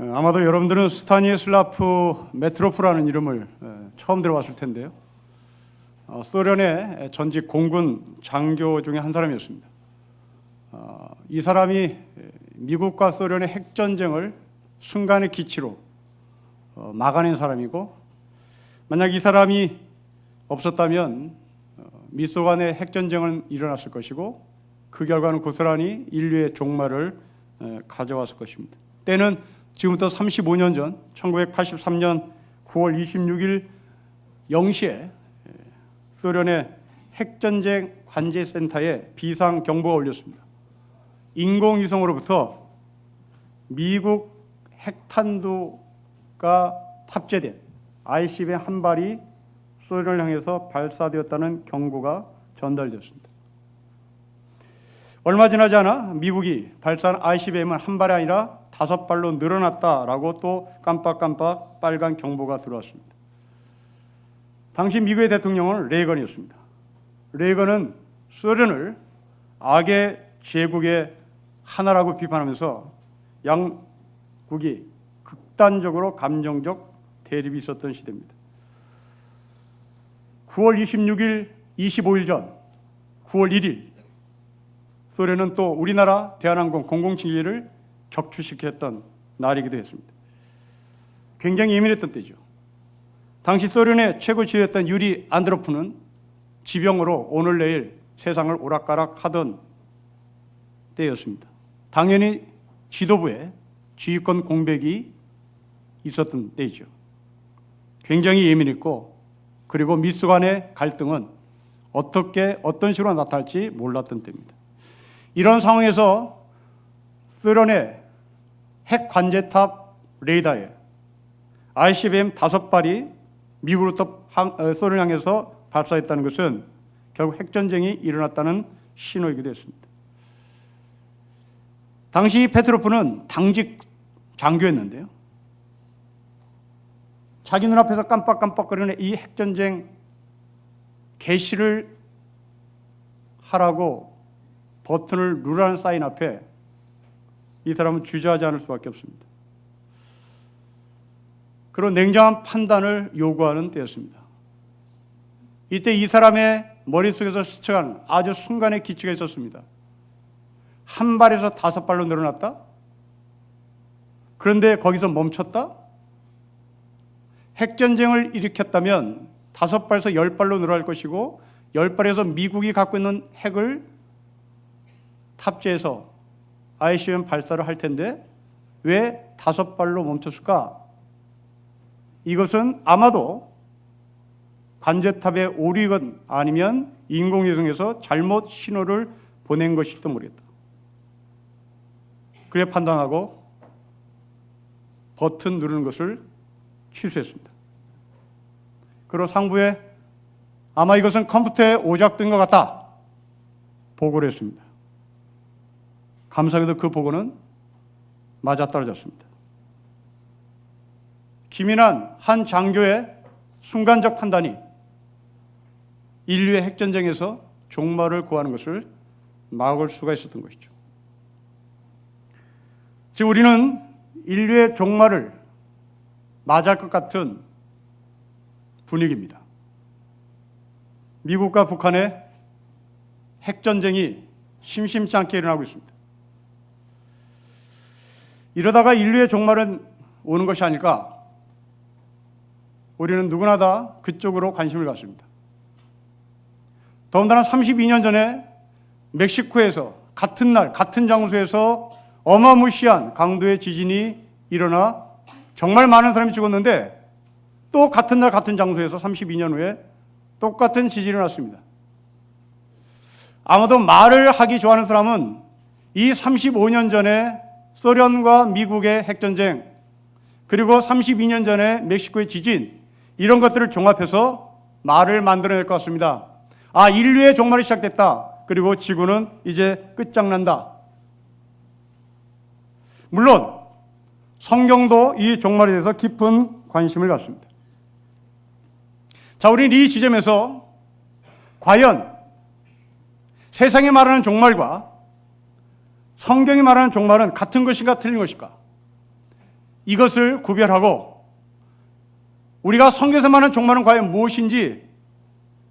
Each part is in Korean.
아마도 여러분들은 스타니슬라프 메트로프라는 이름을 처음 들어봤을 텐데요. 소련의 전직 공군 장교 중에 한 사람이었습니다. 이 사람이 미국과 소련의 핵전쟁을 순간의 기치로 막아낸 사람이고, 만약 이 사람이 없었다면 미소 간의 핵전쟁은 일어났을 것이고, 그 결과는 고스란히 인류의 종말을 가져왔을 것입니다. 때는 지금부터 35년 전 1983년 9월 26일 0시에 소련의 핵전쟁 관제센터에 비상 경보가 울렸습니다. 인공위성으로부터 미국 핵탄두가 탑재된 ICBM 한 발이 소련을 향해서 발사되었다는 경고가 전달되었습니다. 얼마 지나지 않아 미국이 발사한 ICBM은 한 발이 아니라 5발로 늘어났다라고 또 깜빡깜빡 빨간 경보가 들어왔습니다. 당시 미국의 대통령은 레이건이었습니다. 레이건은 소련을 악의 제국의 하나라고 비판하면서 양국이 극단적으로 감정적 대립이 있었던 시대입니다. 9월 26일, 25일 전 9월 1일 소련은 또 우리나라 대한항공 공공치기를 격추시켰던 날이기도 했습니다. 굉장히 예민했던 때죠. 당시 소련의 최고 지휘였던 유리 안드로프는 지병으로 오늘 내일 세상을 오락가락하던 때였습니다. 당연히 지도부에 지휘권 공백이 있었던 때이죠. 굉장히 예민했고, 그리고 미소 간의 갈등은 어떤 식으로 나타날지 몰랐던 때입니다. 이런 상황에서 소련의 핵 관제탑 레이더에 ICBM 5발이 미국으로부터 소련을 향해서 발사했다는 것은 결국 핵전쟁이 일어났다는 신호이기도 했습니다. 당시 페트로프는 당직 장교였는데요. 자기 눈앞에서 깜빡깜빡거리는 이 핵전쟁 개시를 하라고 버튼을 누르라는 사인 앞에 이 사람은 주저하지 않을 수밖에 없습니다. 그런 냉정한 판단을 요구하는 때였습니다. 이때 이 사람의 머릿속에서 스쳐간 아주 순간의 기치가 있었습니다. 한 발에서 5발로 늘어났다? 그런데 거기서 멈췄다? 핵전쟁을 일으켰다면 5발에서 10발로 늘어날 것이고, 10발에서 미국이 갖고 있는 핵을 탑재해서 ICBM 발사를 할 텐데 왜 5발로 멈췄을까? 이것은 아마도 관제탑의 오류건 아니면 인공위성에서 잘못 신호를 보낸 것일지도 모르겠다. 그래 판단하고 버튼 누르는 것을 취소했습니다. 그리고 상부에 아마 이것은 컴퓨터에 오작된 것 같다 보고를 했습니다. 감사하게도 그 보고는 맞아떨어졌습니다. 기민한 한 장교의 순간적 판단이 인류의 핵전쟁에서 종말을 구하는 것을 막을 수가 있었던 것이죠. 지금 우리는 인류의 종말을 맞이할 것 같은 분위기입니다. 미국과 북한의 핵전쟁이 심심치 않게 일어나고 있습니다. 이러다가 인류의 종말은 오는 것이 아닐까? 우리는 누구나 다 그쪽으로 관심을 갖습니다. 더군다나 32년 전에 멕시코에서 같은 날, 같은 장소에서 어마무시한 강도의 지진이 일어나 정말 많은 사람이 죽었는데, 또 같은 날, 같은 장소에서 32년 후에 똑같은 지진이 일어났습니다. 아마도 말을 하기 좋아하는 사람은 이 35년 전에 소련과 미국의 핵전쟁, 그리고 32년 전에 멕시코의 지진, 이런 것들을 종합해서 말을 만들어낼 것 같습니다. 아, 인류의 종말이 시작됐다. 그리고 지구는 이제 끝장난다. 물론 성경도 이 종말에 대해서 깊은 관심을 갖습니다. 자, 우리는 이 지점에서 과연 세상이 말하는 종말과 성경이 말하는 종말은 같은 것인가 틀린 것일까? 이것을 구별하고 우리가 성경에서 말하는 종말은 과연 무엇인지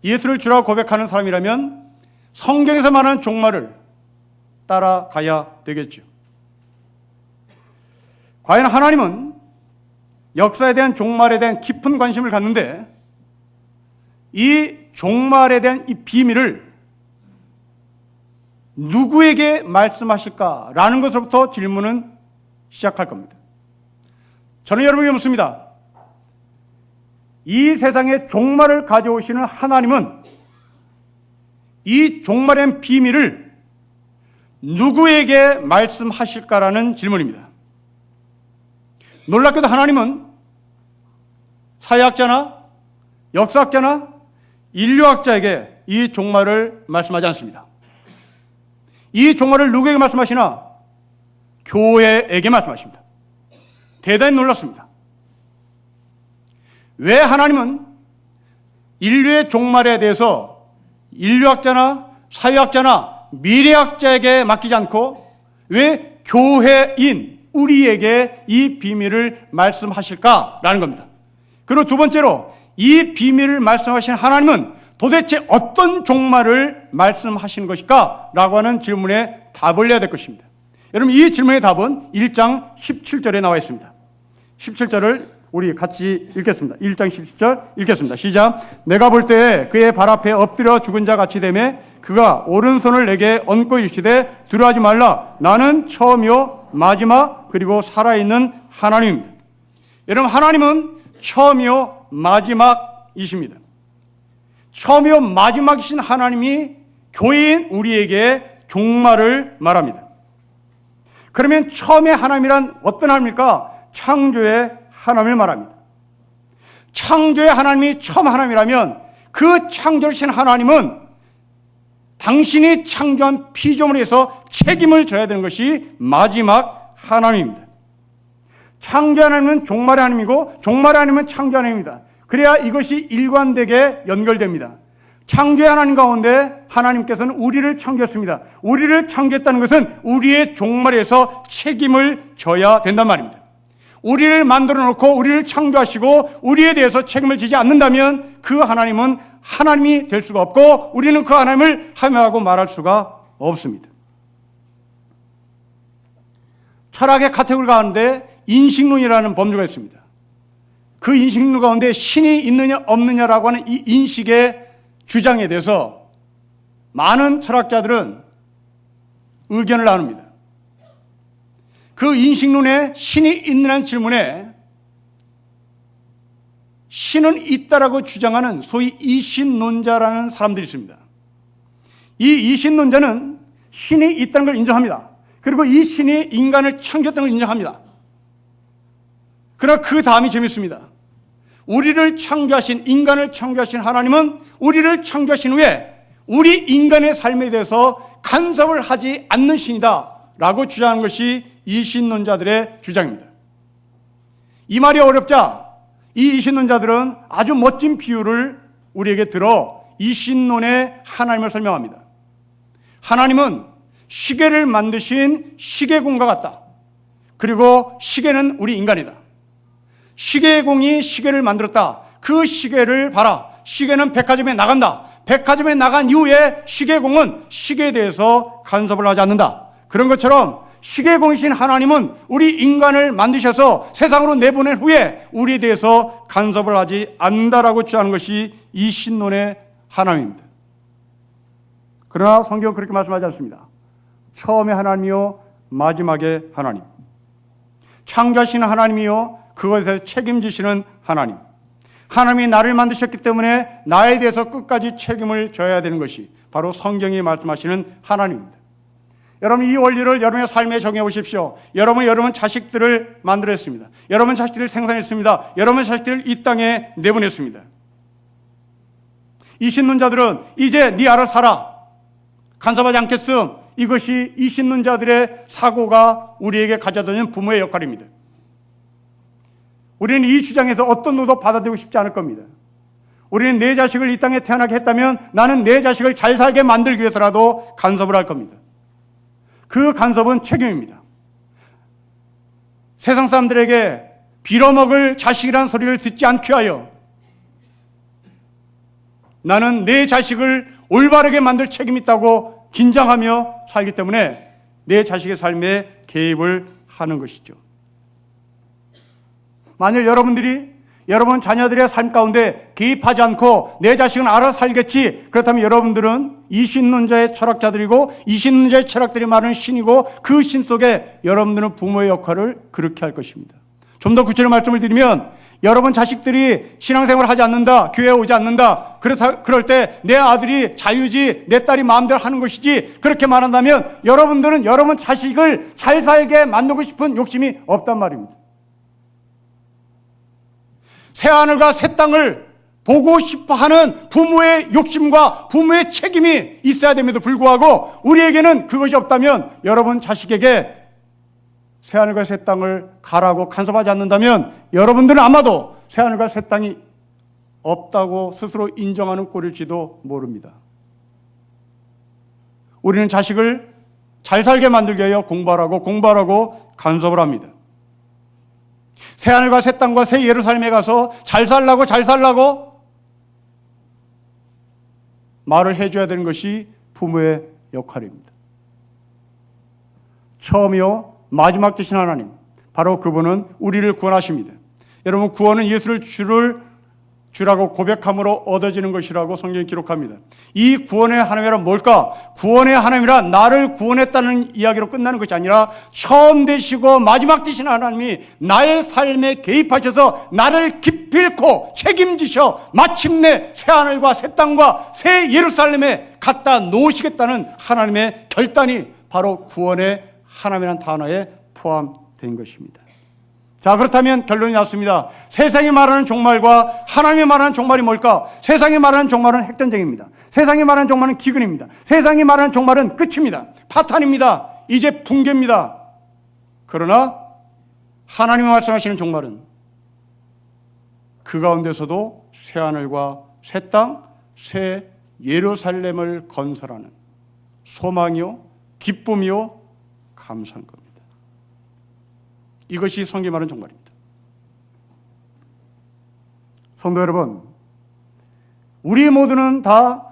예수를 주라고 고백하는 사람이라면 성경에서 말하는 종말을 따라가야 되겠죠. 과연 하나님은 역사에 대한 종말에 대한 깊은 관심을 갖는데 이 종말에 대한 이 비밀을 누구에게 말씀하실까라는 것으로부터 질문은 시작할 겁니다. 저는 여러분에게 묻습니다. 이 세상에 종말을 가져오시는 하나님은 이 종말에 대한 비밀을 누구에게 말씀하실까라는 질문입니다. 놀랍게도 하나님은 사회학자나 역사학자나 인류학자에게 이 종말을 말씀하지 않습니다. 이 종말을 누구에게 말씀하시나? 교회에게 말씀하십니다. 대단히 놀랐습니다. 왜 하나님은 인류의 종말에 대해서 인류학자나 사회학자나 미래학자에게 맡기지 않고 왜 교회인 우리에게 이 비밀을 말씀하실까라는 겁니다. 그리고 두 번째로 이 비밀을 말씀하신 하나님은 도대체 어떤 종말을 말씀하시는 것일까? 라고 하는 질문에 답을 내야 될 것입니다. 여러분, 이 질문의 답은 1장 17절에 나와 있습니다. 17절을 우리 같이 읽겠습니다. 1장 17절 읽겠습니다. 시작. 내가 볼 때 그의 발 앞에 엎드려 죽은 자 같이 되매 그가 오른손을 내게 얹고 이르시되 두려워하지 말라. 나는 처음이요 마지막 그리고 살아있는 하나님입니다. 여러분, 하나님은 처음이요 마지막이십니다. 처음이요 마지막이신 하나님이 교회인 우리에게 종말을 말합니다. 그러면 처음의 하나님이란 어떤 하나님입니까? 창조의 하나님을 말합니다. 창조의 하나님이 처음 하나님이라면 그 창조하신 하나님은 당신이 창조한 피조물에 의해서 책임을 져야 되는 것이 마지막 하나님입니다. 창조 하나님은 종말의 하나님이고 종말의 하나님은 창조 하나님입니다. 그래야 이것이 일관되게 연결됩니다. 창조의 하나님 가운데 하나님께서는 우리를 창조했습니다. 우리를 창조했다는 것은 우리의 종말에서 책임을 져야 된단 말입니다. 우리를 만들어 놓고 우리를 창조하시고 우리에 대해서 책임을 지지 않는다면 그 하나님은 하나님이 될 수가 없고 우리는 그 하나님을 하며하고 말할 수가 없습니다. 철학의 카테고리 가운데 인식론이라는 범주가 있습니다. 그 인식론 가운데 신이 있느냐 없느냐라고 하는 이 인식의 주장에 대해서 많은 철학자들은 의견을 나눕니다. 그 인식론에 신이 있느냐는 질문에 신은 있다라고 주장하는 소위 이신론자라는 사람들이 있습니다. 이 이신론자는 신이 있다는 걸 인정합니다. 그리고 이 신이 인간을 창조했다는 걸 인정합니다. 그러나 그 다음이 재밌습니다. 우리를 창조하신, 인간을 창조하신 하나님은 우리를 창조하신 후에 우리 인간의 삶에 대해서 간섭을 하지 않는 신이다 라고 주장하는 것이 이신론자들의 주장입니다. 이 말이 어렵자 이 이신론자들은 아주 멋진 비유를 우리에게 들어 이신론의 하나님을 설명합니다. 하나님은 시계를 만드신 시계공과 같다. 그리고 시계는 우리 인간이다. 시계공이 시계를 만들었다. 그 시계를 봐라. 시계는 백화점에 나간다. 백화점에 나간 이후에 시계공은 시계에 대해서 간섭을 하지 않는다. 그런 것처럼 시계공이신 하나님은 우리 인간을 만드셔서 세상으로 내보낸 후에 우리에 대해서 간섭을 하지 않는다라고 주장하는 것이 이 신론의 하나님입니다. 그러나 성경은 그렇게 말씀하지 않습니다. 처음에 하나님이요 마지막에 하나님, 창조하시는 하나님이요 그것에 책임지시는 하나님, 하나님이 나를 만드셨기 때문에 나에 대해서 끝까지 책임을 져야 되는 것이 바로 성경이 말씀하시는 하나님입니다. 여러분, 이 원리를 여러분의 삶에 적용해 보십시오. 여러분 자식들을 만들었습니다. 여러분 자식들을 생산했습니다. 여러분 자식들을 이 땅에 내보냈습니다. 이 신론자들은 이제 네 알아서 살아, 간섭하지 않겠음, 이것이 이 신론자들의 사고가 우리에게 가져다 주는 부모의 역할입니다. 우리는 이 주장에서 어떤 누구도 받아들이고 싶지 않을 겁니다. 우리는 내 자식을 이 땅에 태어나게 했다면 나는 내 자식을 잘 살게 만들기 위해서라도 간섭을 할 겁니다. 그 간섭은 책임입니다. 세상 사람들에게 빌어먹을 자식이란 소리를 듣지 않게 하여 나는 내 자식을 올바르게 만들 책임이 있다고 긴장하며 살기 때문에 내 자식의 삶에 개입을 하는 것이죠. 만일 여러분들이 여러분 자녀들의 삶 가운데 개입하지 않고 내 자식은 알아서 살겠지, 그렇다면 여러분들은 이신론자의 철학자들이고 이신론자의 철학들이 말하는 신이고 그 신 속에 여러분들은 부모의 역할을 그렇게 할 것입니다. 좀 더 구체적으로 말씀을 드리면, 여러분 자식들이 신앙생활을 하지 않는다, 교회에 오지 않는다, 그럴 때 내 아들이 자유지, 내 딸이 마음대로 하는 것이지, 그렇게 말한다면 여러분들은 여러분 자식을 잘 살게 만들고 싶은 욕심이 없단 말입니다. 새하늘과 새 땅을 보고 싶어하는 부모의 욕심과 부모의 책임이 있어야 됨에도 불구하고 우리에게는 그것이 없다면, 여러분 자식에게 새하늘과 새 땅을 가라고 간섭하지 않는다면 여러분들은 아마도 새하늘과 새 땅이 없다고 스스로 인정하는 꼴일지도 모릅니다. 우리는 자식을 잘 살게 만들기 위하여 공부하라고 간섭을 합니다. 새하늘과 새 땅과 새 예루살렘에 가서 잘 살라고 말을 해줘야 되는 것이 부모의 역할입니다. 처음이요 마지막 되신 하나님, 바로 그분은 우리를 구원하십니다. 여러분, 구원은 예수를 주라고 고백함으로 얻어지는 것이라고 성경이 기록합니다. 이 구원의 하나님이란 뭘까? 구원의 하나님이란 나를 구원했다는 이야기로 끝나는 것이 아니라 처음 되시고 마지막 되신 하나님이 나의 삶에 개입하셔서 나를 기필코 책임지셔 마침내 새하늘과 새 땅과 새 예루살렘에 갖다 놓으시겠다는 하나님의 결단이 바로 구원의 하나님이란 단어에 포함된 것입니다. 자, 그렇다면 결론이 났습니다. 세상이 말하는 종말과 하나님이 말하는 종말이 뭘까? 세상이 말하는 종말은 핵전쟁입니다. 세상이 말하는 종말은 기근입니다. 세상이 말하는 종말은 끝입니다. 파탄입니다. 이제 붕괴입니다. 그러나 하나님이 말씀하시는 종말은 그 가운데서도 새하늘과 새 땅, 새 예루살렘을 건설하는 소망이요, 기쁨이요, 감사한 겁니다. 이것이 성경이 말하는 종말입니다. 성도 여러분, 우리 모두는 다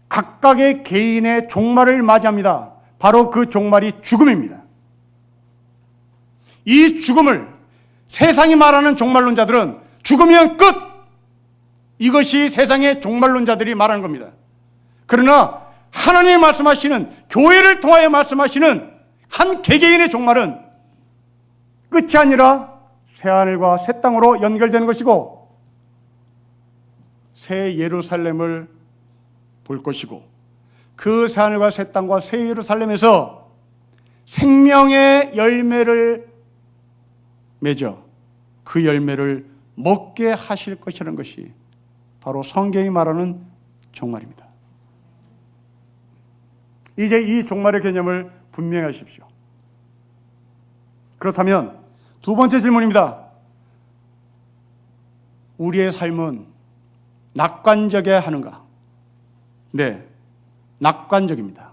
각각의 개인의 종말을 맞이합니다. 바로 그 종말이 죽음입니다. 이 죽음을 세상이 말하는 종말론자들은 죽으면 끝! 이것이 세상의 종말론자들이 말하는 겁니다. 그러나 하나님이 말씀하시는, 교회를 통하여 말씀하시는 한 개개인의 종말은 끝이 아니라 새하늘과 새 땅으로 연결되는 것이고 새 예루살렘을 볼 것이고 그 새하늘과 새 땅과 새 예루살렘에서 생명의 열매를 맺어 그 열매를 먹게 하실 것이라는 것이 바로 성경이 말하는 종말입니다. 이제 이 종말의 개념을 분명히 하십시오. 그렇다면 두 번째 질문입니다. 우리의 삶은 낙관적이어야 하는가? 네, 낙관적입니다.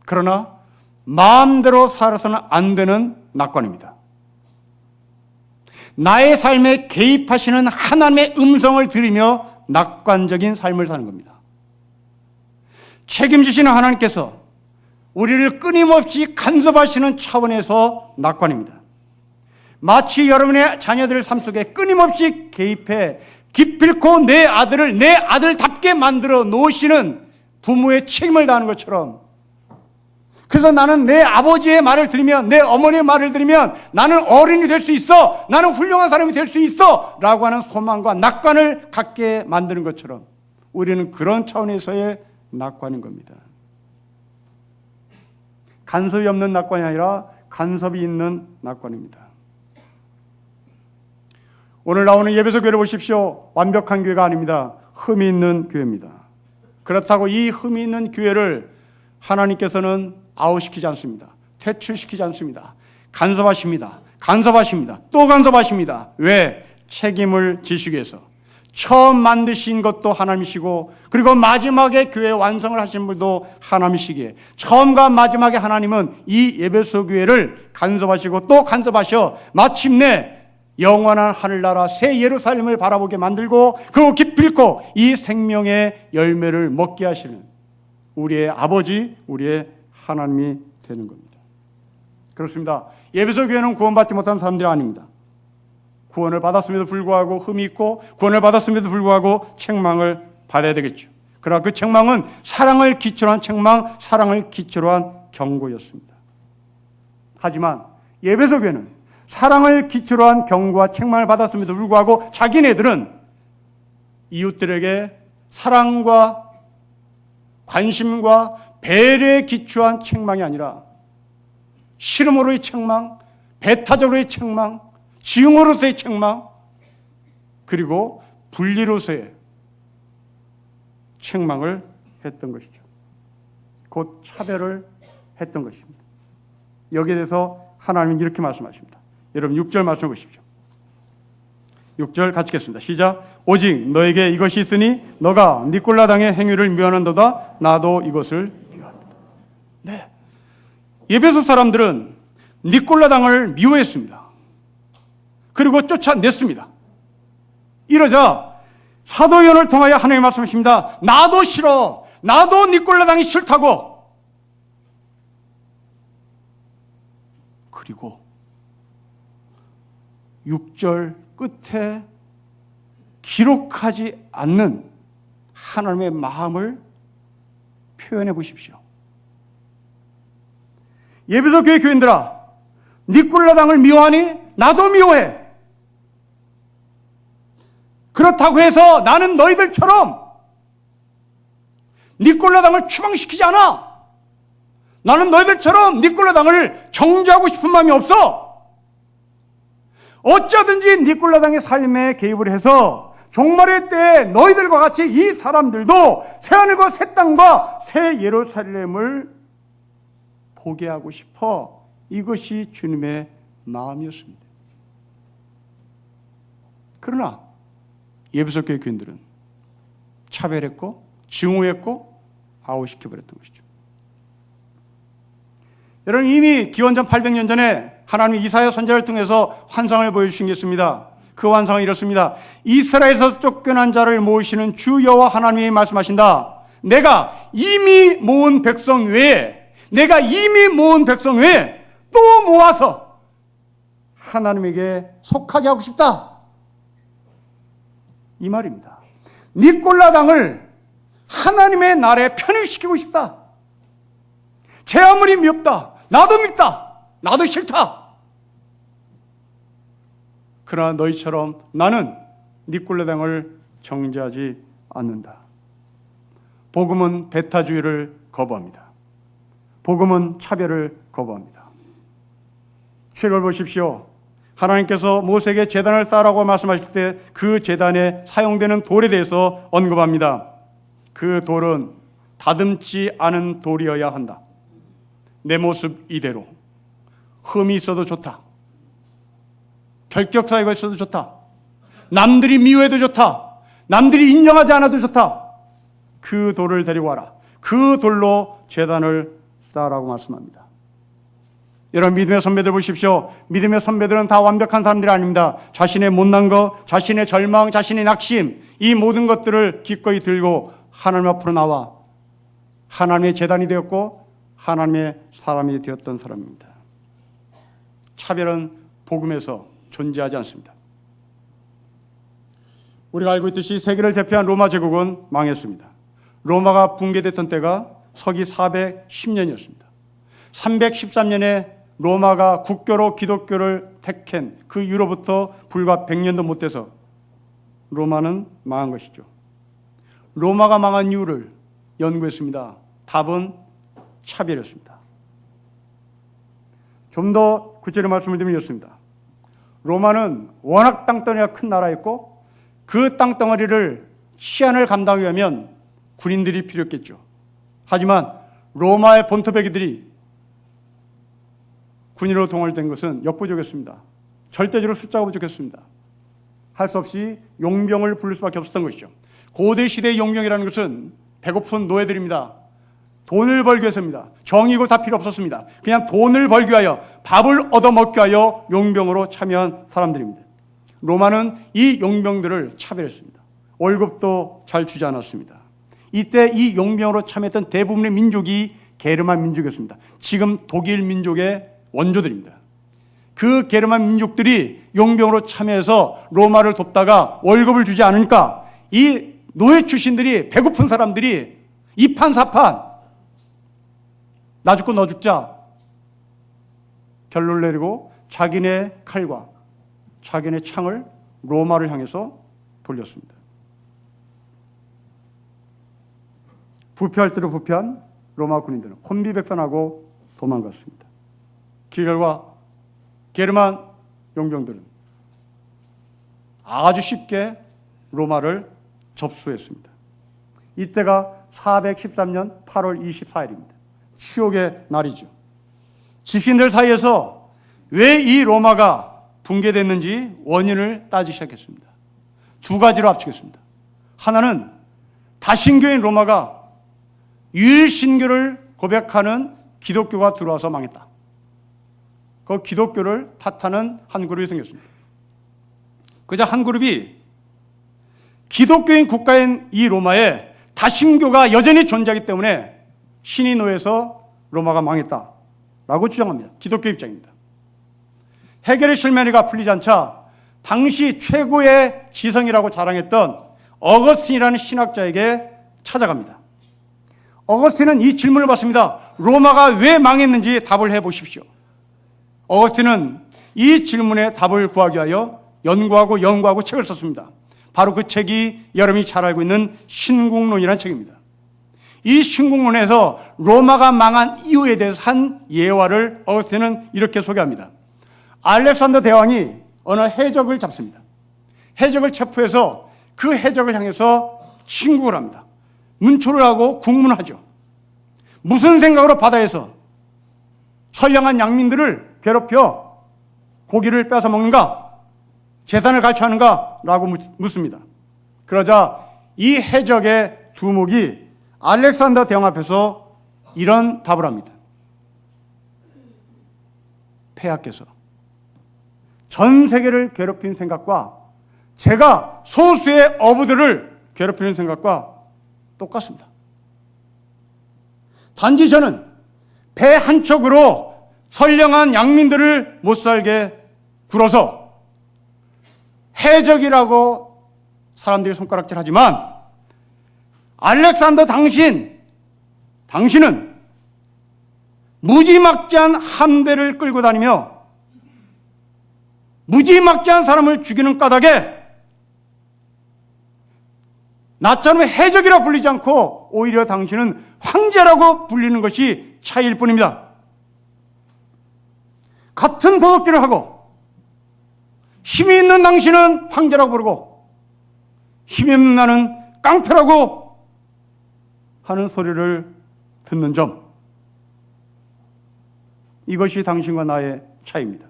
그러나 마음대로 살아서는 안 되는 낙관입니다. 나의 삶에 개입하시는 하나님의 음성을 들으며 낙관적인 삶을 사는 겁니다. 책임지시는 하나님께서 우리를 끊임없이 간섭하시는 차원에서 낙관입니다. 마치 여러분의 자녀들 삶 속에 끊임없이 개입해 기필코 내 아들을 내 아들답게 만들어 놓으시는 부모의 책임을 다하는 것처럼, 그래서 나는 내 아버지의 말을 들으면, 내 어머니의 말을 들으면 나는 어른이 될 수 있어, 나는 훌륭한 사람이 될 수 있어 라고 하는 소망과 낙관을 갖게 만드는 것처럼 우리는 그런 차원에서의 낙관인 겁니다. 간섭이 없는 낙관이 아니라 간섭이 있는 낙관입니다. 오늘 나오는 예배소 교회를 보십시오. 완벽한 교회가 아닙니다. 흠이 있는 교회입니다. 그렇다고 이 흠이 있는 교회를 하나님께서는 아웃시키지 않습니다. 퇴출시키지 않습니다. 간섭하십니다. 또 간섭하십니다. 왜? 책임을 지시기 위해서. 처음 만드신 것도 하나님이시고 그리고 마지막에 교회 완성을 하신 분도 하나님이시기에 처음과 마지막에 하나님은 이 에베소 교회를 간섭하시고 또 간섭하셔 마침내 영원한 하늘나라 새 예루살렘을 바라보게 만들고 그리고 기필코 이 생명의 열매를 먹게 하시는 우리의 아버지, 우리의 하나님이 되는 겁니다. 그렇습니다. 에베소 교회는 구원받지 못한 사람들이 아닙니다. 구원을 받았음에도 불구하고 흠이 있고 구원을 받았음에도 불구하고 책망을 받아야 되겠죠. 그러나 그 책망은 사랑을 기초로 한 책망, 사랑을 기초로 한 경고였습니다. 하지만 에베소 교회는 사랑을 기초로 한 경고와 책망을 받았음에도 불구하고 자기네들은 이웃들에게 사랑과 관심과 배려에 기초한 책망이 아니라 싫음으로의 책망, 배타적으로의 책망, 지응으로서의 책망, 그리고 분리로서의 책망을 했던 것이죠. 곧 차별을 했던 것입니다. 여기에 대해서 하나님은 이렇게 말씀하십니다. 여러분 6절 말씀 보십시오. 6절 같이 읽겠습니다. 시작. 오직 너에게 이것이 있으니 너가 니콜라당의 행위를 미워하는도다. 나도 이것을 미워합니다. 네, 에베소 사람들은 니콜라당을 미워했습니다. 그리고 쫓아냈습니다. 이러자 사도 요한을 통하여 하나님이 말씀하십니다. 나도 싫어. 나도 니콜라당이 싫다고. 그리고 6절 끝에 기록하지 않는 하나님의 마음을 표현해 보십시오. 에베소 교회 교인들아, 니콜라당을 미워하니? 나도 미워해. 그렇다고 해서 나는 너희들처럼 니콜라당을 추방시키지 않아. 나는 너희들처럼 니콜라당을 정죄하고 싶은 마음이 없어. 어쩌든지 니콜라당의 삶에 개입을 해서 종말의 때에 너희들과 같이 이 사람들도 새하늘과 새 땅과 새 예루살렘을 보게 하고 싶어. 이것이 주님의 마음이었습니다. 그러나 에베소 교회 교인들은 차별했고 증오했고 아웃시켜버렸던 것이죠. 여러분, 이미 기원전 800년 전에 하나님이 이사야 선지자를 통해서 환상을 보여주신 게 있습니다. 그 환상은 이렇습니다. 이스라엘에서 쫓겨난 자를 모으시는 주 여호와 하나님이 말씀하신다. 내가 이미 모은 백성 외에 또 모아서 하나님에게 속하게 하고 싶다. 이 말입니다. 니콜라당을 하나님의 나라에 편입시키고 싶다. 제 아무리 미흡다. 나도 밉다. 나도 싫다. 그러나 너희처럼 나는 니콜라당을 정죄하지 않는다. 복음은 배타주의를 거부합니다. 복음은 차별을 거부합니다. 7절 보십시오. 하나님께서 모세에게 제단을 쌓으라고 말씀하실 때 그 제단에 사용되는 돌에 대해서 언급합니다. 그 돌은 다듬지 않은 돌이어야 한다. 내 모습 이대로. 흠이 있어도 좋다. 결격 사유가 있어도 좋다. 남들이 미워해도 좋다. 남들이 인정하지 않아도 좋다. 그 돌을 데리고 와라. 그 돌로 제단을 쌓으라고 말씀합니다. 여러분, 믿음의 선배들 보십시오. 믿음의 선배들은 다 완벽한 사람들이 아닙니다. 자신의 못난 것, 자신의 절망, 자신의 낙심, 이 모든 것들을 기꺼이 들고 하나님 앞으로 나와 하나님의 제단이 되었고 하나님의 사람이 되었던 사람입니다. 차별은 복음에서 존재하지 않습니다. 우리가 알고 있듯이 세계를 제패한 로마 제국은 망했습니다. 로마가 붕괴됐던 때가 서기 410년이었습니다. 313년에 로마가 국교로 기독교를 택한 그 이후로부터 불과 100년도 못 돼서 로마는 망한 것이죠. 로마가 망한 이유를 연구했습니다. 답은 차별이었습니다. 좀 더 구체적으로 말씀을 드리면 이렇습니다. 로마는 워낙 땅덩어리가 큰 나라였고 그 땅덩어리를 치안을 감당하기 위하면 군인들이 필요했겠죠. 하지만 로마의 본토배기들이 군인으로 동원된 것은 역부족이었습니다. 절대적으로 숫자가 부족했습니다. 할 수 없이 용병을 부를 수밖에 없었던 것이죠. 고대 시대의 용병이라는 것은 배고픈 노예들입니다. 돈을 벌기 위해서입니다. 정의고 다 필요 없었습니다. 그냥 돈을 벌기 위하여, 밥을 얻어먹기 위하여 용병으로 참여한 사람들입니다. 로마는 이 용병들을 차별했습니다. 월급도 잘 주지 않았습니다. 이때 이 용병으로 참여했던 대부분의 민족이 게르만 민족이었습니다. 지금 독일 민족의 원조들입니다. 그 게르만 민족들이 용병으로 참여해서 로마를 돕다가 월급을 주지 않으니까 이 노예 출신들이, 배고픈 사람들이 이판사판 나 죽고 너 죽자 결론을 내리고 자기네 칼과 자기네 창을 로마를 향해서 돌렸습니다. 부패할 대로 부패한 로마 군인들은 혼비백산하고 도망갔습니다. 그 결과 게르만 용병들은 아주 쉽게 로마를 접수했습니다. 이때가 413년 8월 24일입니다. 치욕의 날이죠. 지신들 사이에서 왜 이 로마가 붕괴됐는지 원인을 따지기 시작했습니다. 두 가지로 합치겠습니다. 하나는 다신교인 로마가 유일신교를 고백하는 기독교가 들어와서 망했다. 그 기독교를 탓하는 한 그룹이 생겼습니다. 그저 한 그룹이 기독교인 국가인 이 로마에 다신교가 여전히 존재하기 때문에 신이 노해서 로마가 망했다라고 주장합니다. 기독교 입장입니다. 헤겔의 실메리가 풀리지 않자 당시 최고의 지성이라고 자랑했던 어거스틴이라는 신학자에게 찾아갑니다. 어거스틴은 이 질문을 받습니다. 로마가 왜 망했는지 답을 해보십시오. 어거스틴은 이 질문에 답을 구하기 위하여 연구하고 책을 썼습니다. 바로 그 책이 여러분이 잘 알고 있는 신국론이라는 책입니다. 이 신국론에서 로마가 망한 이유에 대해서 한 예화를 어거스틴은 이렇게 소개합니다. 알렉산더 대왕이 어느 해적을 잡습니다. 해적을 체포해서 그 해적을 향해서 신국을 합니다. 문초를 하고 국문을 하죠. 무슨 생각으로 바다에서 선량한 양민들을 괴롭혀 고기를 뺏어 먹는가? 재산을 갈취하는가? 라고 묻습니다. 그러자 이 해적의 두목이 알렉산더 대왕 앞에서 이런 답을 합니다. 폐하께서 전 세계를 괴롭힌 생각과 제가 소수의 어부들을 괴롭히는 생각과 똑같습니다. 단지 저는 배 한 척으로 선량한 양민들을 못 살게 굴어서 해적이라고 사람들이 손가락질하지만 알렉산더 당신은 무지막지한 함대를 끌고 다니며 무지막지한 사람을 죽이는 까닭에 나처럼 해적이라 불리지 않고 오히려 당신은 황제라고 불리는 것이 차이일 뿐입니다. 같은 도둑질을 하고 힘이 있는 당신은 황제라고 부르고 힘이 없는 나는 깡패라고 하는 소리를 듣는 점, 이것이 당신과 나의 차이입니다.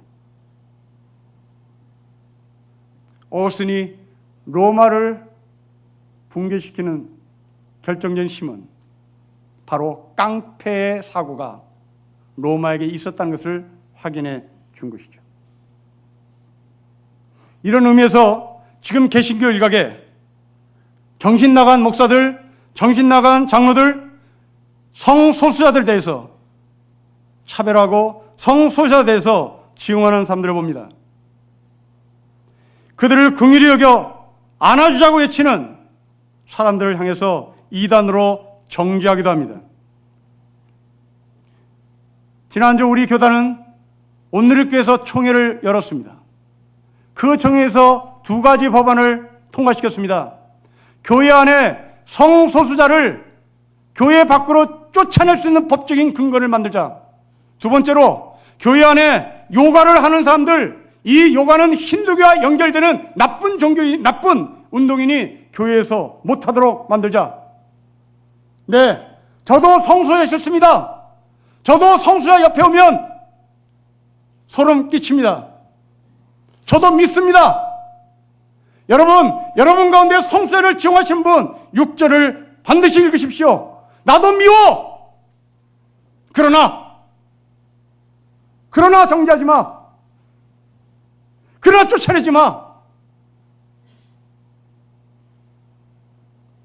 어거스틴이 로마를 붕괴시키는 결정적인 힘은 바로 깡패의 사고가 로마에게 있었다는 것을 확인해 준 것이죠. 이런 의미에서 지금 개신교 일각에 정신 나간 목사들, 정신 나간 장로들, 성소수자들에 대해서 차별하고 성소수자에 대해서 지용하는 사람들을 봅니다. 그들을 긍휼히 여겨 안아주자고 외치는 사람들을 향해서 이단으로 정죄하기도 합니다. 지난주 우리 교단은 온누리교회에서 총회를 열었습니다. 그 총회에서 두 가지 법안을 통과시켰습니다. 교회 안에 성소수자를 교회 밖으로 쫓아낼 수 있는 법적인 근거를 만들자. 두 번째로 교회 안에 요가를 하는 사람들, 이 요가는 힌두교와 연결되는 나쁜 종교인, 나쁜 운동인이 교회에서 못하도록 만들자. 네, 저도 성소수자였습니다. 저도 성소수자 옆에 오면 소름 끼칩니다. 저도 믿습니다. 여러분 가운데 성서를 지용하신 분 6절을 반드시 읽으십시오. 나도 미워. 그러나 정죄하지 마. 그러나 쫓아내지 마.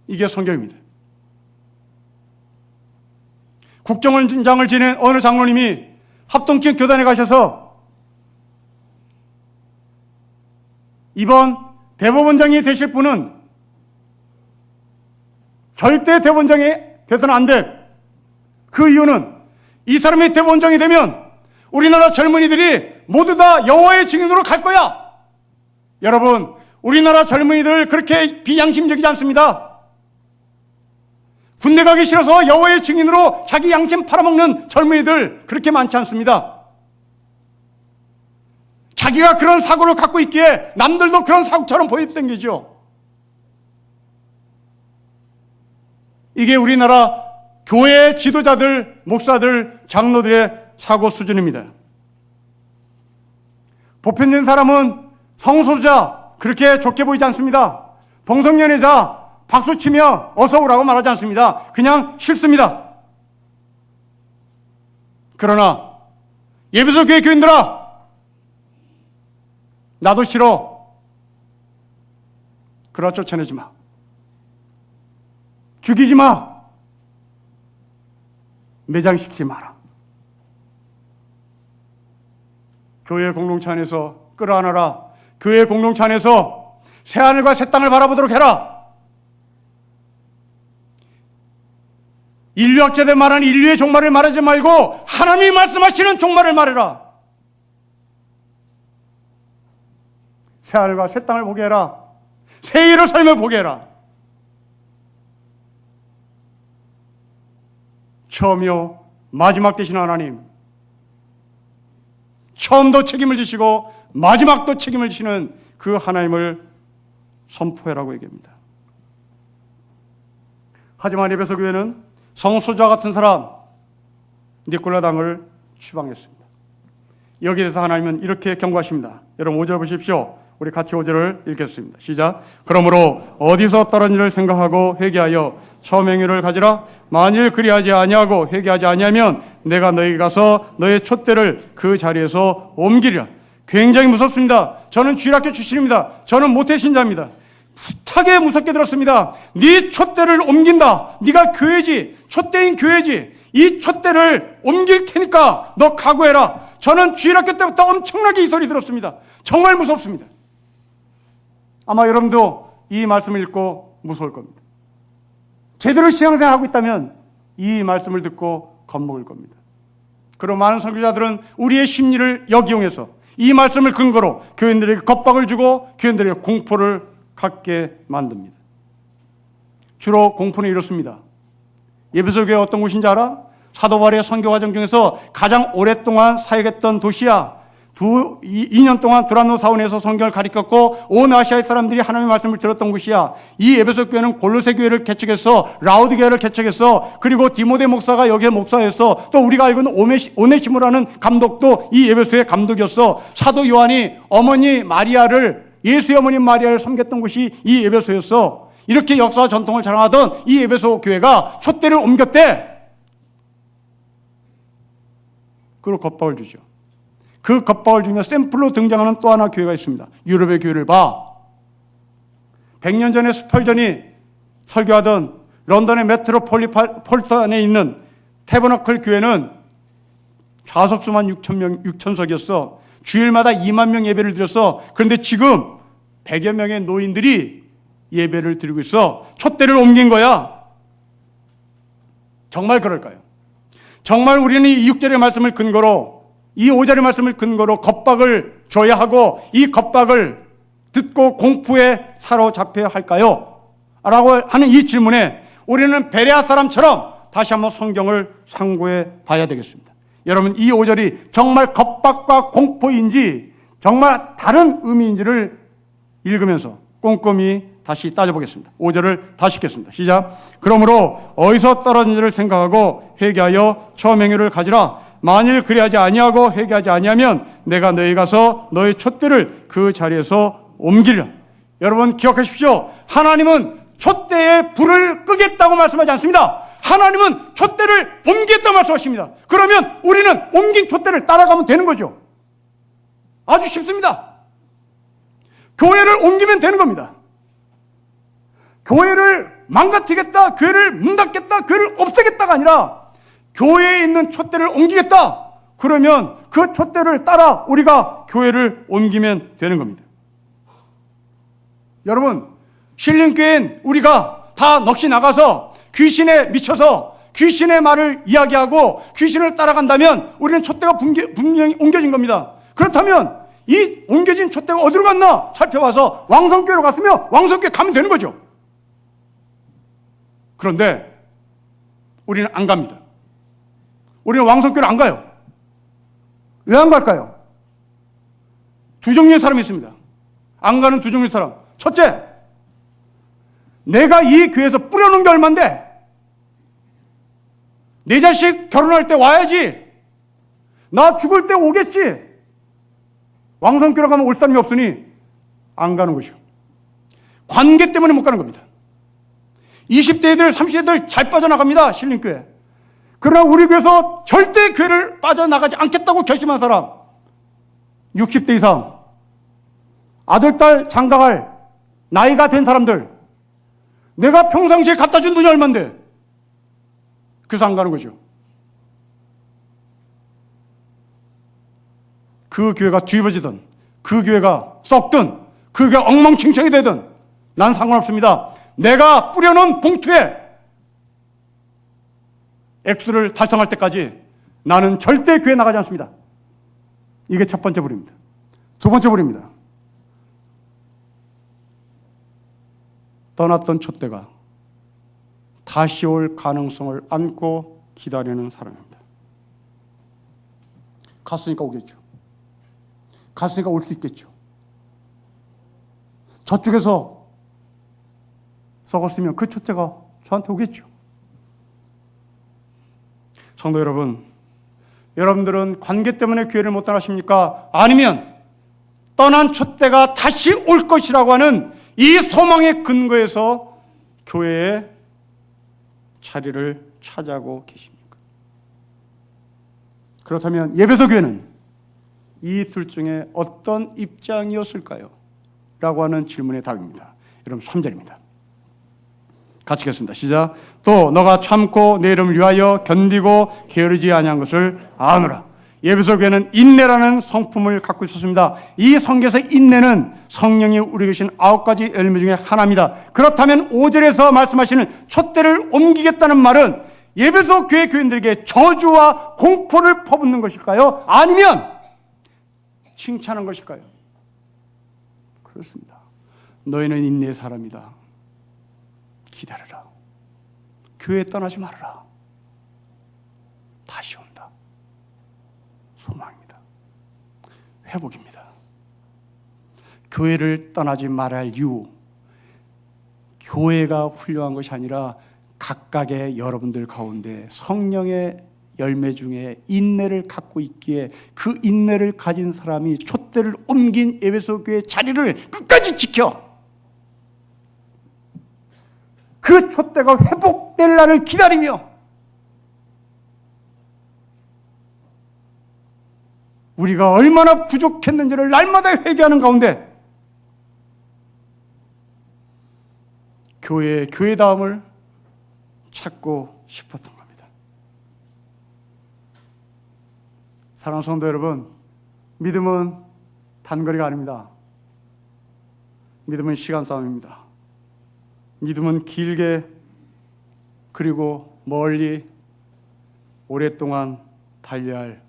이게 성경입니다. 국정원장을 지낸 어느 장로님이 합동측 교단에 가셔서 이번 대법원장이 되실 분은 절대 대법원장이 돼서는 안 돼. 그 이유는 이 사람이 대법원장이 되면 우리나라 젊은이들이 모두 다 여호와의 증인으로 갈 거야. 여러분, 우리나라 젊은이들 그렇게 비양심적이지 않습니다. 군대 가기 싫어서 여호와의 증인으로 자기 양심 팔아먹는 젊은이들 그렇게 많지 않습니다. 자기가 그런 사고를 갖고 있기에 남들도 그런 사고처럼 보이던 게죠. 이게 우리나라 교회 지도자들, 목사들, 장로들의 사고 수준입니다. 보편적인 사람은 성소수자 그렇게 좋게 보이지 않습니다. 동성연애자 박수치며 어서 오라고 말하지 않습니다. 그냥 싫습니다. 그러나 예배소 교회 교인들아, 나도 싫어. 그러나 쫓아내지 마. 죽이지 마. 매장시키지 마라. 교회 공동체 안에서 끌어안아라. 교회 공동체 안에서 새하늘과 새 땅을 바라보도록 해라. 인류학자들 말하는 인류의 종말을 말하지 말고 하나님이 말씀하시는 종말을 말해라. 새하늘과 새 땅을 보게 해라. 새 일을 삶을 보게 해라. 처음이요 마지막 되신 하나님, 처음도 책임을 지시고 마지막도 책임을 지시는 그 하나님을 선포해라고 얘기합니다. 하지만 에베소 교회는 성소자 같은 사람 니콜라당을 추방했습니다. 여기에 대해서 하나님은 이렇게 경고하십니다. 여러분 5절 보십시오. 우리 같이 5절을 읽겠습니다. 시작. 그러므로 어디서 떨어진 일을 생각하고 회개하여 처음 행위를 가지라. 만일 그리하지 아니하고 회개하지 아니하면 내가 너에게 가서 너의 촛대를 그 자리에서 옮기리라. 굉장히 무섭습니다. 저는 주일학교 출신입니다. 저는 모태신자입니다. 숱하게 무섭게 들었습니다. 네 촛대를 옮긴다. 네가 교회지. 촛대인 교회지. 이 촛대를 옮길 테니까 너 각오해라. 저는 주일학교 때부터 엄청나게 이 소리 들었습니다. 정말 무섭습니다. 아마 여러분도 이 말씀을 읽고 무서울 겁니다. 제대로 신앙생활하고 있다면 이 말씀을 듣고 겁먹을 겁니다. 그리고 많은 선교자들은 우리의 심리를 역이용해서 이 말씀을 근거로 교인들에게 겁박을 주고 교인들에게 공포를 갖게 만듭니다. 주로 공포는 이렇습니다. 에베소 교회 어떤 곳인지 알아? 사도 바울의 선교 과정 중에서 가장 오랫동안 사역했던 도시야. 2년 동안 두란노 사원에서 성경을 가르쳤고 온 아시아의 사람들이 하나님의 말씀을 들었던 곳이야. 이 에베소 교회는 골로새 교회를 개척했어. 라우드 교회를 개척했어. 그리고 디모데 목사가 여기에 목사였어. 또 우리가 알고 있는 오네시모라는 감독도 이 에베소의 감독이었어. 사도 요한이 어머니 마리아를, 예수의 어머니 마리아를 섬겼던 곳이 이 에베소였어. 이렇게 역사와 전통을 자랑하던 이 에베소 교회가 촛대를 옮겼대. 그리고 겁박을 주죠. 그 겁박을 주며 샘플로 등장하는 또 하나 교회가 있습니다. 유럽의 교회를 봐. 100년 전에 스펄전이 설교하던 런던의 메트로폴리탄에 있는 태버너클 교회는 좌석수만 6,000석이었어. 주일마다 2만 명 예배를 드렸어. 그런데 지금 100여 명의 노인들이 예배를 드리고 있어. 촛대를 옮긴 거야. 정말 그럴까요? 정말 우리는 이 6절의 말씀을 근거로, 이 5절의 말씀을 근거로 겁박을 줘야 하고 이 겁박을 듣고 공포에 사로잡혀야 할까요? 라고 하는 이 질문에 우리는 베레아 사람처럼 다시 한번 성경을 상고해 봐야 되겠습니다. 여러분, 이 5절이 정말 겁박과 공포인지 정말 다른 의미인지를 읽으면서 꼼꼼히 다시 따져보겠습니다. 5절을 다시 읽겠습니다. 시작. 그러므로 어디서 떨어진 일을 생각하고 회개하여 처음 행위를 가지라. 만일 그리하지 아니하고 회개하지 아니하면 내가 너희 가서 너희 촛대를 그 자리에서 옮기리라. 여러분 기억하십시오. 하나님은 촛대에 불을 끄겠다고 말씀하지 않습니다. 하나님은 촛대를 옮기겠다고 말씀하십니다. 그러면 우리는 옮긴 촛대를 따라가면 되는 거죠. 아주 쉽습니다. 교회를 옮기면 되는 겁니다. 교회를 망가뜨리겠다, 교회를 문 닫겠다, 교회를 없애겠다가 아니라 교회에 있는 촛대를 옮기겠다. 그러면 그 촛대를 따라 우리가 교회를 옮기면 되는 겁니다. 여러분, 신림교회는 우리가 다 넋이 나가서 귀신에 미쳐서 귀신의 말을 이야기하고 귀신을 따라간다면 우리는 촛대가 분명히 옮겨진 겁니다. 그렇다면 이 옮겨진 촛대가 어디로 갔나 살펴봐서 왕성교회로 갔으면 왕성교회 가면 되는 거죠. 그런데 우리는 안 갑니다. 우리는 왕성교회를 안 가요. 왜 안 갈까요? 두 종류의 사람이 있습니다. 안 가는 두 종류의 사람. 첫째, 내가 이 교회에서 뿌려놓은 게 얼만데 내 자식 결혼할 때 와야지, 나 죽을 때 오겠지, 왕성교회 가면 올 사람이 없으니 안 가는 것이요. 관계 때문에 못 가는 겁니다. 20대들 30대들 잘 빠져나갑니다. 신림교회. 그러나 우리 교회에서 절대 교회를 빠져나가지 않겠다고 결심한 사람, 60대 이상 아들 딸 장가갈 나이가 된 사람들, 내가 평상시에 갖다 준 돈이 얼만데 그래서 안 가는 거죠. 그 교회가 뒤집어지든 그 교회가 썩든 그 교회가 엉망진창이 되든 난 상관없습니다. 내가 뿌려놓은 봉투에 액수를 달성할 때까지 나는 절대 교회 나가지 않습니다. 이게 첫 번째 불입니다. 두 번째 불입니다. 떠났던 촛대가 다시 올 가능성을 안고 기다리는 사람입니다. 갔으니까 오겠죠. 갔으니까 올 수 있겠죠. 저쪽에서 썩었으면 그 촛대가 저한테 오겠죠. 성도 여러분, 여러분들은 관계 때문에 교회를 못 떠나십니까? 아니면 떠난 촛대가 다시 올 것이라고 하는 이 소망의 근거에서 교회에 자리를 차지하고 계십니까? 그렇다면 예배소 교회는 이 둘 중에 어떤 입장이었을까요? 라고 하는 질문의 답입니다. 여러분 3절입니다. 같이 읽겠습니다. 시작. 또 너가 참고 내 이름을 위하여 견디고 게으르지 아니한 것을 아노라. 예배소 교회는 인내라는 성품을 갖고 있었습니다. 이 성경에서 인내는 성령이 우리 계신 9가지 열매 중에 하나입니다. 그렇다면 5절에서 말씀하시는 촛대를 옮기겠다는 말은 예배소 교회 교인들에게 저주와 공포를 퍼붓는 것일까요? 아니면 칭찬한 것일까요? 그렇습니다. 너희는 인내의 사람이다. 기다려라. 교회 떠나지 말아라. 다시 온다. 소망입니다. 회복입니다. 교회를 떠나지 말아야 할 이유, 교회가 훌륭한 것이 아니라 각각의 여러분들 가운데 성령의 열매 중에 인내를 갖고 있기에 그 인내를 가진 사람이 촛대를 옮긴 예배소 교회의 자리를 끝까지 지켜 그 촛대가 회복될 날을 기다리며 우리가 얼마나 부족했는지를 날마다 회개하는 가운데 교회다움을 찾고 싶었던 겁니다. 사랑하는 성도 여러분, 믿음은 단거리가 아닙니다. 믿음은 시간 싸움입니다. 믿음은 길게 그리고 멀리 오랫동안 달려야 할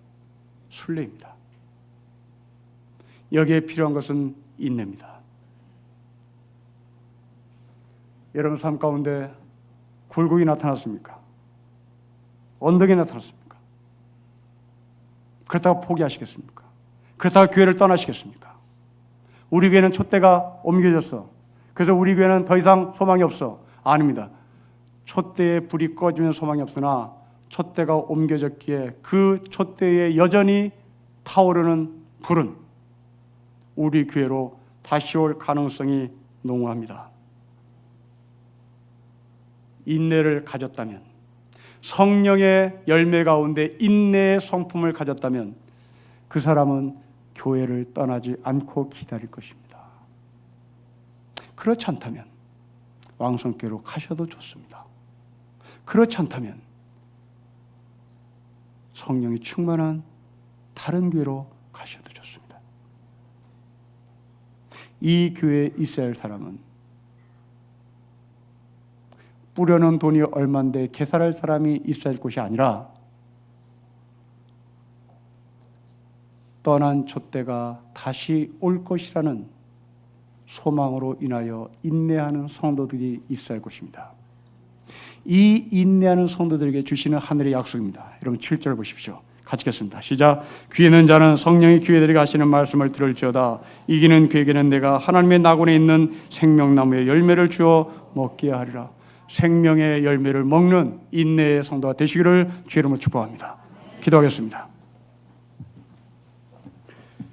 순례입니다. 여기에 필요한 것은 인내입니다. 여러분 삶 가운데 굴곡이 나타났습니까? 언덕이 나타났습니까? 그렇다고 포기하시겠습니까? 그렇다고 교회를 떠나시겠습니까? 우리 교회는 촛대가 옮겨졌어. 그래서 우리 교회는 더 이상 소망이 없어. 아닙니다. 촛대에 불이 꺼지면 소망이 없으나 촛대가 옮겨졌기에 그 촛대에 여전히 타오르는 불은 우리 교회로 다시 올 가능성이 농후합니다. 인내를 가졌다면, 성령의 열매 가운데 인내의 성품을 가졌다면 그 사람은 교회를 떠나지 않고 기다릴 것입니다. 그렇지 않다면 왕성교회로 가셔도 좋습니다. 그렇지 않다면 성령이 충만한 다른 교회로 가셔도 좋습니다. 이 교회에 있어야 할 사람은 뿌려놓은 돈이 얼만데 계산할 사람이 있어야 할 곳이 아니라 떠난 촛대가 다시 올 것이라는 소망으로 인하여 인내하는 성도들이 있어야 할 것입니다. 이 인내하는 성도들에게 주시는 하늘의 약속입니다. 여러분 7절 보십시오. 같이 읽겠습니다. 시작. 귀 있는 자는 성령이 귀에들에게 하시는 말씀을 들을지어다. 이기는 그에게는 내가 하나님의 낙원에 있는 생명나무의 열매를 주어 먹게 하리라. 생명의 열매를 먹는 인내의 성도가 되시기를 주의 이름으로 축복합니다. 기도하겠습니다.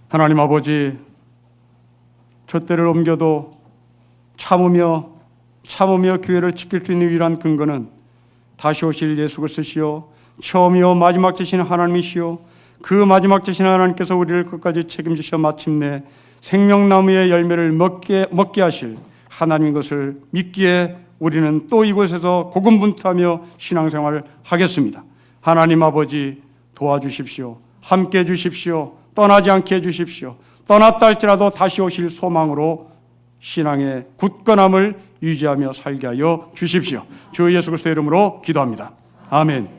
하나님 아버지, 촛대를 옮겨도 참으며 교회를 지킬 수 있는 유일한 근거는 다시 오실 예수 그리스도시요 처음이요 마지막 되시는 하나님이시요 그 마지막 되시는 하나님께서 우리를 끝까지 책임지셔 마침내 생명나무의 열매를 먹게 하실 하나님인 것을 믿기에 우리는 또 이곳에서 고군분투하며 신앙생활을 하겠습니다. 하나님 아버지 도와주십시오. 함께해 주십시오. 떠나지 않게 해주십시오. 떠났다 할지라도 다시 오실 소망으로 신앙의 굳건함을 유지하며 살게 하여 주십시오. 주 예수 그리스도의 이름으로 기도합니다. 아멘.